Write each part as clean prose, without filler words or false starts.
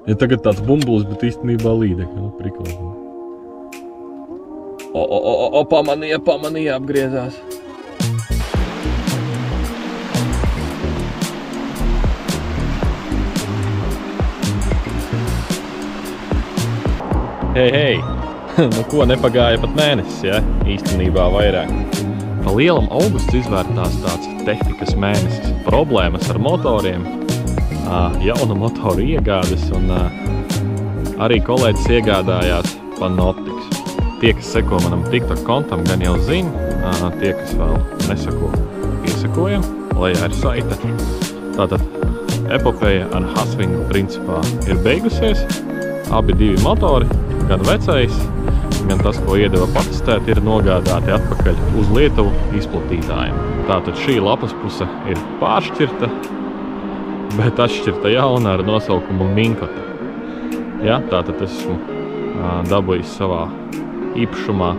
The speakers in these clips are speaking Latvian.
Ja tagad tāds bumbulis, bet īstenībā līdekļi, nu, priklīgi. Pamanīja, apgriezās. Hei! Nu ko, nepagāja pat mēnesis, ja? Īstenībā vairāk. Pa lielam augusts izvērtās tāds tehnikas mēnesis. Problēmas ar motoriem, jaunu motoru iegādes un arī kolēģis iegādājās Panoptics. Tie, kas seko manam TikTok kontam, gan jau zina, tie, kas vēl nesako, iesakojam, lejā ir saite. Tātad epopeja ar Hasvingu principā ir beigusies. Abi divi motori, gan vecais, gan tas, ko iedeva patestēt, ir nogādāti atpakaļ uz Lietuvu izplatītājiem. Tātad šī lapas puse ir pāršķirta, bet atšķirta jauna ar nosaukumu Minkota. Ja, tātad esmu dabūjis savā īpašumā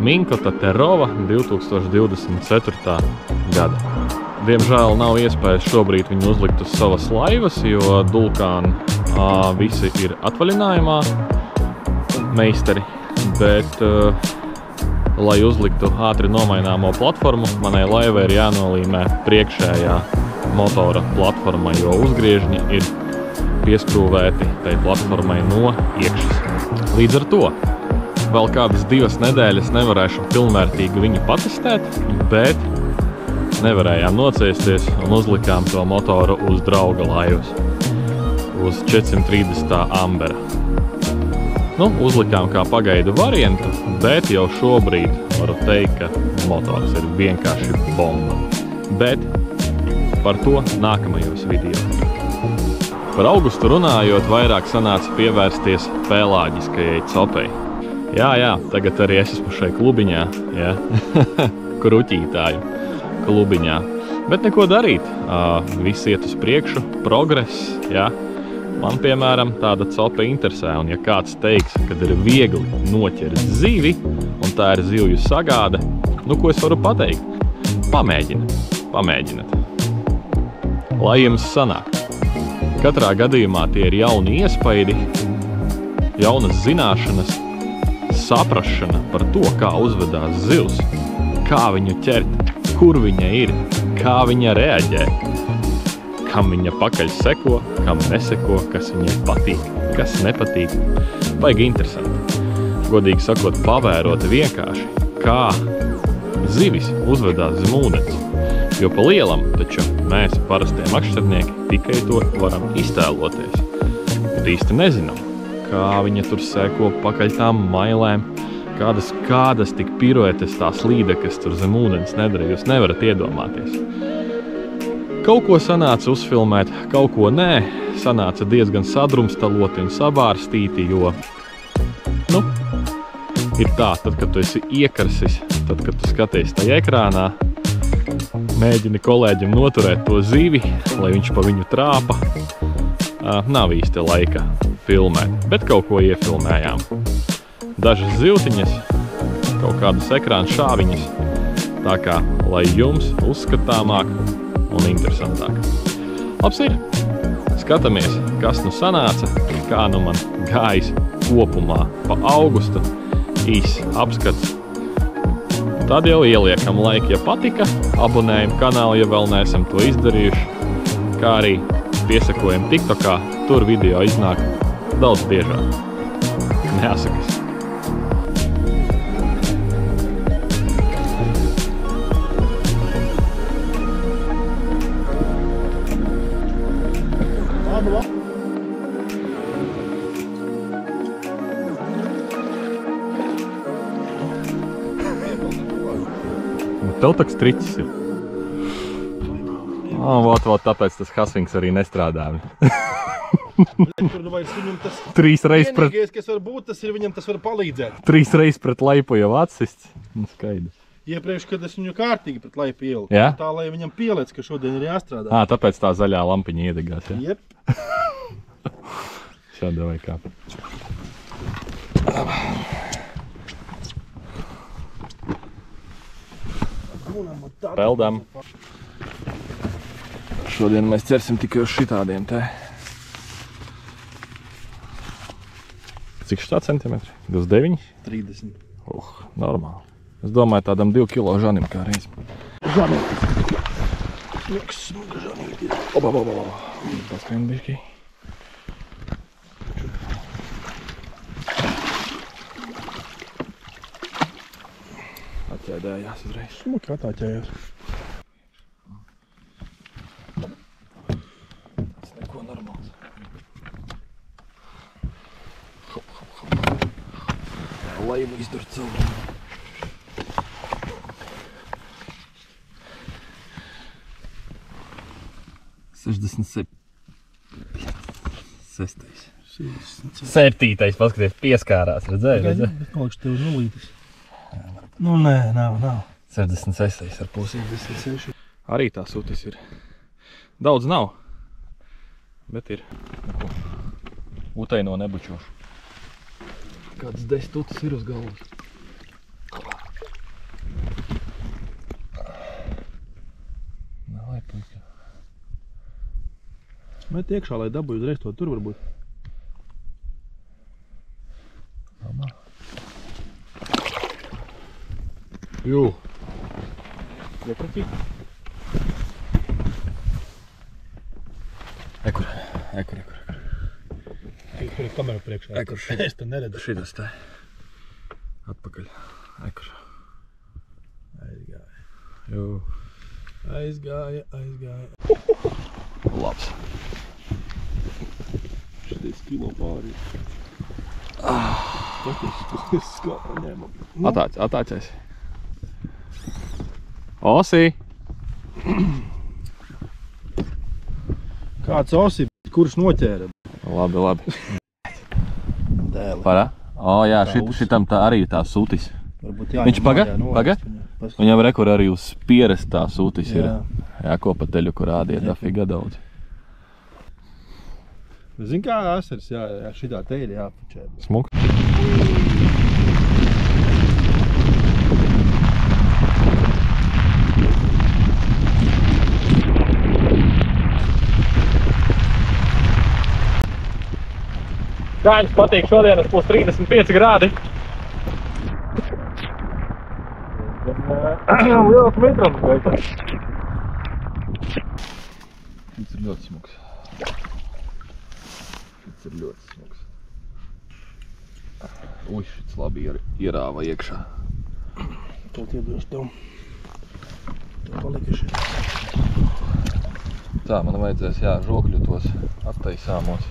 Minkota Terova 2024. gada. Diemžēl nav iespējas šobrīd viņu uzlikt uz savas laivas, jo Dulkāni visi ir atvaļinājumā meistari, bet, lai uzliktu ātri nomaināmo platformu, manai laivai ir jānolīmē priekšējā motora platforma, jo uzgriežņi ir pieskrūvēti tai platformai no iekšas. Līdz ar to vēl kādas 2 nedēļas nevarēšu pilnvērtīgi viņu patestēt, bet nevarējām nociesties un uzlikām to motoru uz drauga laivas, uz 430. Ambera. Nu, uzlikām kā pagaidu variantu, bet jau šobrīd varu teikt, ka motors ir vienkārši bomba. Bet par to nākamajos video. Par augustu runājot, vairāk sanāca pievērsties pelāģiskajai copei. Jā, tagad arī es esmu šai klubiņā, ja? Kruķītāju klubiņā. Bet neko darīt, viss iet uz priekšu, progress, ja? Man, piemēram, tāda cope interesē, un ja kāds teiks, kad ir viegli noķert zivi, un tā ir zivju sagāde, nu, ko es varu pateikt? Pamēģiniet. Lai jums sanāk. Katrā gadījumā tie ir jauni iespaidi, jaunas zināšanas, saprašana par to, kā uzvedās zivs, kā viņu ķert, kur viņa ir, kā viņa reaģē, kam viņa pakaļ seko, kam neseko, kas viņai patīk, kas nepatīk. Baigi interesanti. Godīgi sakot, pavērot vienkārši, kā zivis uzvedās zem ūdens. Jo pa lielam, taču mēs parastie makšķernieki tikai to varam iztēloties. Bet īsti nezinām, kā viņa tur seko pakaļ tām mailēm, kādas tik piruetes tās līdekas tur zem ūdens nedara, jūs nevarat iedomāties. Kaut ko sanāca uzfilmēt, kaut ko nē, sanāca diezgan sadrumstaloti un sabārstīti, jo, nu, ir tā, tad, kad tu esi iekarsis, tad, kad tu skaties tajā ekrānā, mēģini kolēģim noturēt to zivi, lai viņš pa viņu trāpa, nav īsti laika filmēt, bet kaut ko iefilmējām. Dažas zivtiņas, kaut kādas ekrāna šāviņas, tā kā, lai jums uzskatāmāk un interesantāk. Labs ir. Skatāmies, kas nu sanāca, kā nu man gājis kopumā pa augustu, īsts apskats. Tad jau ieliekam laiku, ja patika, abonējam kanālu, ja vēl neesam to izdarījuši, kā arī piesakojam TikTokā, tur video iznāk daudz biežāk. Neasakas. Tev taks triķis ir. Vot, tāpēc tas Hasvings arī nestrādā. Trīs reizes pret... Vienīgais, kas var būt, tas ir viņam tas var palīdzēt. 3 reizes pret laipu jau atsists. Skaidrs. Iepriekš, kad es viņu kārtīgi pret laipu ieliku. Ja? Tā, lai viņam pieliec, ka šodien ir jāstrādā. Tāpēc tā zaļā lampiņa iedegās, ja? Jep. Šādā vai kā. Peldam. Šodien mēs ķersim tikai uz šitādiem te. Cik šitā centimetri? 29? 30. Normāli. Es domāju, tādam 2 kilo žanim kā reiz. Žanītis. Smags, smaga žanītis. Paskrien bišķi. Atķēdējās uzreiz. Smagi atāķējās. Tas neko normāls. Lai mu izdara cauri. Septītais, paskaties, pieskārās, redzēji? Es palikšu tev uz nulītis. Nu, nē, nav. 66 ar pusi. 66. Arī tā sutis ir. Daudz nav, bet ir. Uteino nebučošu. Kāds 10 tutis ir uz galvas. Lai, puika. Met iekšā, lai dabūju uzreiz to tur varbūt. Mamā. Jū. Nepratīt. Ekur. Tur ir kamera priekšā. Ekur. Es te neredzu. Šitas tā. Atpakaļ. Ekur. Aizgāja. Jū. Aizgāja. Labs. Šitais kilo pāri. Tas skāpa ņēma. Atācies. Osī! Kāds osi, kurš noķēra? Labi. Dēli. Parā? O, jā, šitam tā arī tā sutis. Viņš paga? Viņam rekur arī uz pieres tā sutis ir. Jā, kopateļu, kur rādiet, dafiga daudz. Zini kā asars, jā, šitā te ir jāpačēra. Smuk. Kā jums patīk šodienas būs 35 grādi? Liels mitrums beigās. Šis ir ļoti smuks. Uj, šis labi ierāva iekšā. Kaut iedos tev. Tev palika šeit. Tā, man vajadzēs, jā, žokļu tos attaisāmos.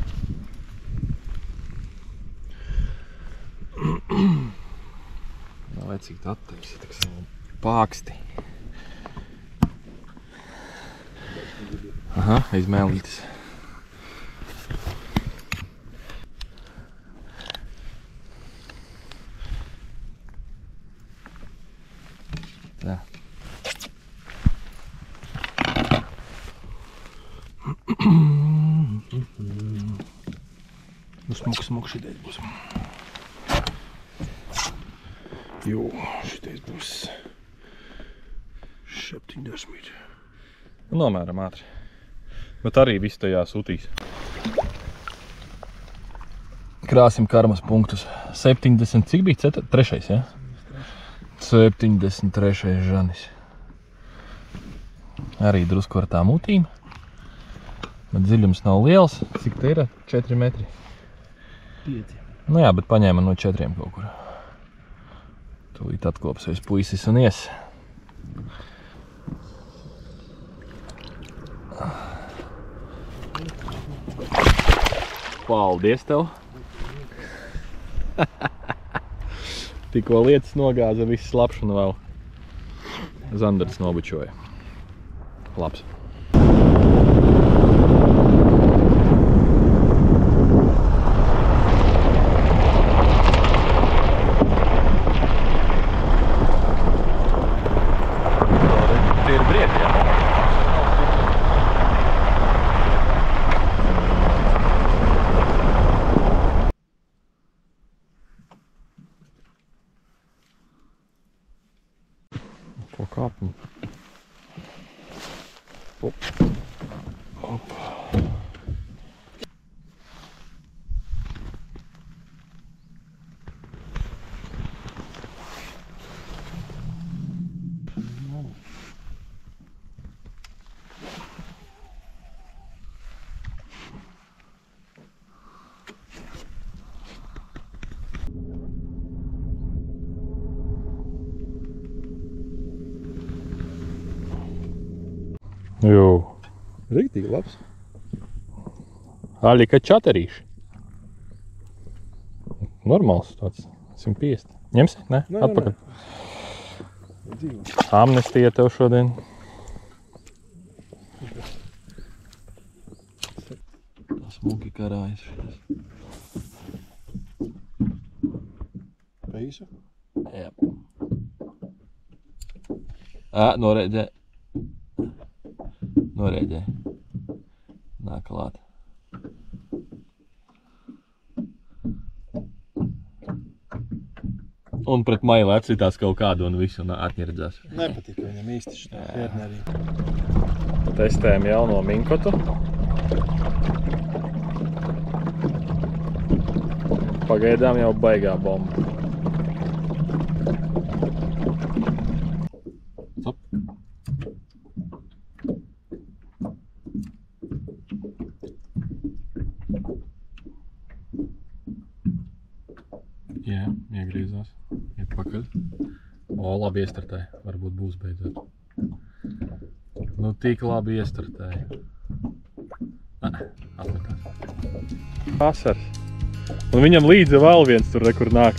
Vai cik tā attaisi, tak savu pāksti. Aha, izmēlītis. Tā. Nu, smuk šitais būs. Jo, šitais būs 70. Nomēram ātri. Bet arī viss tajā sutīs. Krāsim karmas punktus. 70, cik bija? 3. ja? 73. žanis. Arī drusku ar tām utīm. Bet dziļums nav liels. Cik te ir? 4 metri? 5. Nu jā, bet paņēma no 4 kaut kur. Tūlīt atklopsies puisis un ies. Paldies tev! Tikko lietas nogāza, viss labs un vēl Zandarts nobučoja. Labs. Tie ir brieti, jā. Ko kāpam? Op. Op. Jū. Riktīgi labs. Aļika čaterīši. Normāls tāds. 150. Ņemsi? Nē? Atpakaļ. Amnestija tev šodien. Tas muki karājas šitas. Peisu? Jā. Noreidē. Noreidē. Nāk klāt. Un pret mailu atsitās kaut kādu un visu un atņirdzās. Nepatika viņam īsti šitā hērni arī. Testējam jauno minkotu. Pagaidām jau baigā bomba. Stop. Jā, iegriezās. Iet pakaļ. O, labi iestartēja. Varbūt būs beidzot. Nu, tik labi iestartēja. Atmetās. Vasars. Un viņam līdzi vēl viens tur, kur nāk.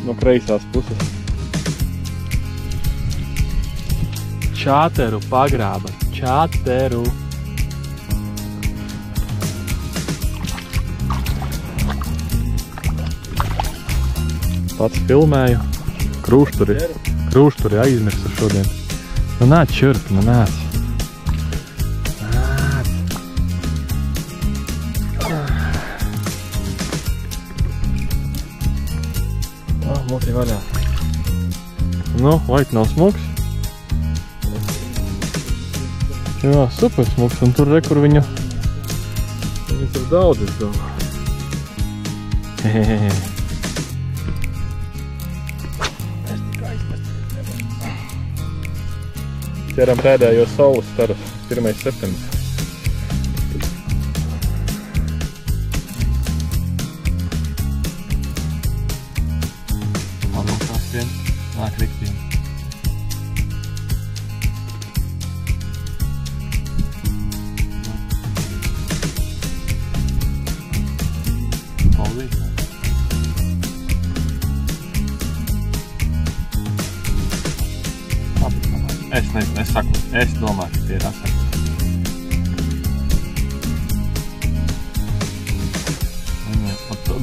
No kreisās puses. Čāteru pagrāba. Čāteru. Pats filmēju. Krūšturi aizmirsu šodien. Nu nāc šurp, nu nāc. Nāc. Muti vaļā. Nu, vai nav smuks? Jā, super smuks, un tur re, kur viņu... Viņu tur daudz, es domāju. Hehehe. Ķeram pēdējo saules staras, 1. septembris. Varbūt tās vien nāk riktīgi. Paldies. Es saku, es domāju, ka tie ir asaki.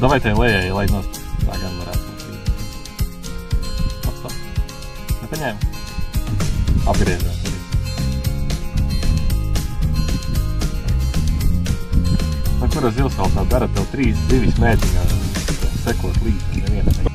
Davai tai lejai, lai nost. Tā gan varētu būt. Stop. Nepaņēma. Apgriezās arī. Kura zilsvaltā dara tev 3 zivis mēģināt sekot līdzi? Neviena.